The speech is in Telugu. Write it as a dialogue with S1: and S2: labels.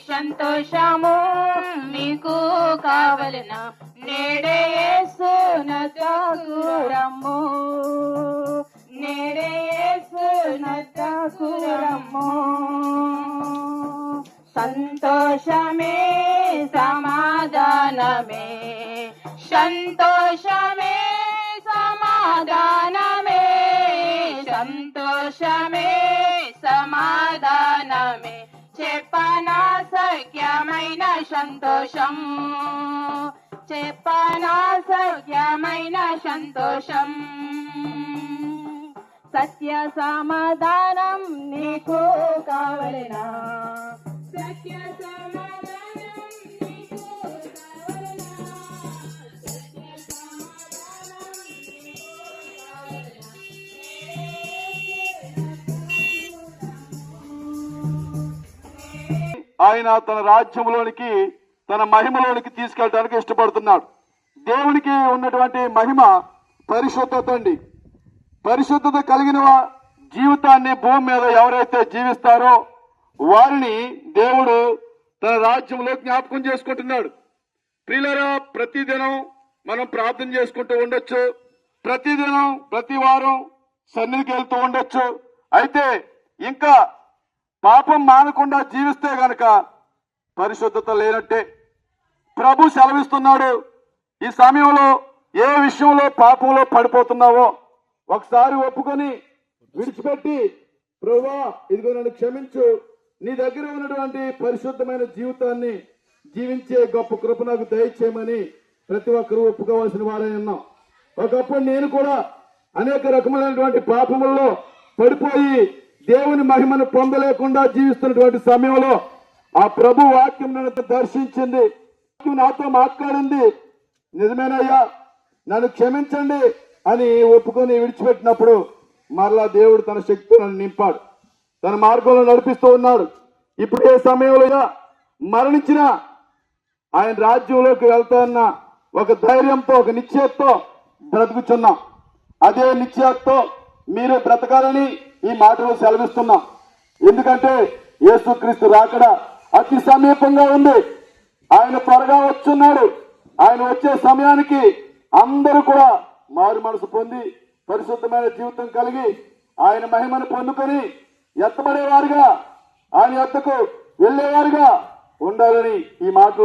S1: సంతోషము మీకు కావలెనా నేడే యేసునకు రమ్ము నేడే యేసునకు రమ్ము సంతోషమే సమాధానమే సంతోషమే సమాధానమే సంతోషమే సమాధానమే చెప్పనా సఖ్యమైన సంతోషం చెప్పనా సఖ్యమైన సంతోషం సత్య సమాధానం నీకు కావలెనా సత్య సమాధానం నీకు కావలెనా సత్య సమాధానం నీకు కావలెనా
S2: ఆయన తన రాజ్యంలోనికి తన మహిమలోనికి తీసుకెళ్ళడానికి ఇష్టపడుతున్నాడు. దేవునికి ఉన్నటువంటి మహిమ పరిశుద్ధత అండి. పరిశుద్ధత కలిగిన జీవితాన్ని భూమి మీద ఎవరైతే జీవిస్తారో వారిని దేవుడు తన రాజ్యంలో జ్ఞాపకం చేసుకుంటున్నాడు. ప్రియులారా, ప్రతిదినం మనం ప్రార్థన చేసుకుంటూ ఉండొచ్చు, ప్రతిదినం ప్రతి వారం సన్నిధికి వెళ్తూ ఉండొచ్చు. అయితే ఇంకా పాపం మానకుండా జీవిస్తే గనక పరిశుద్ధత లేనట్టే. ప్రభు సెలవిస్తున్నాడు, ఈ సమయంలో ఏ విషయంలో పాపంలో పడిపోతున్నావో ఒకసారి ఒప్పుకొని విడిచిపెట్టి, ప్రభువా ఇదిగో నన్ను క్షమించు, నీ దగ్గర ఉన్నటువంటి పరిశుద్ధమైన జీవితాన్ని జీవించే గొప్ప కృప నాకు దయచేయమని ప్రతి ఒక్కరూ ఒప్పుకోవాల్సిన వారే ఉన్నాం. ఒకప్పుడు నేను కూడా అనేక రకములైనటువంటి పాపముల్లో పడిపోయి దేవుని మహిమను పొందలేకుండా జీవిస్తున్నటువంటి సమయంలో ఆ ప్రభు వాక్యం నన్ను దర్శించింది, నాతో మాట్లాడింది. నిజమేనయ్యా, నన్ను క్షమించండి అని ఒప్పుకొని విడిచిపెట్టినప్పుడు మరలా దేవుడు తన శక్తిని నన్ను నింపాడు, తన మార్గంలో నడిపిస్తూ ఉన్నాడు. ఇప్పుడు ఏ సమయంలో మరణించిన ఆయన రాజ్యంలోకి వెళ్తాన్న ఒక ధైర్యంతో, ఒక నిశ్చయతతో బ్రతుకుచున్నాం. అదే నిశ్చయతతో మీరు బ్రతకాలని ఈ మాటలు సెలవిస్తున్నాం. ఎందుకంటే యేసుక్రీస్తు రాకడ అతి సమీపంగా ఉంది. ఆయన త్వరగా వచ్చున్నాడు. ఆయన వచ్చే సమయానికి అందరూ కూడా మారు మనసు పొంది పరిశుద్ధమైన జీవితం కలిగి ఆయన మహిమను పొందుకొని ఎత్తబడేవారుగా, ఆయన యొద్దకు వెళ్లేవారుగా ఉండాలని ఈ మాటలు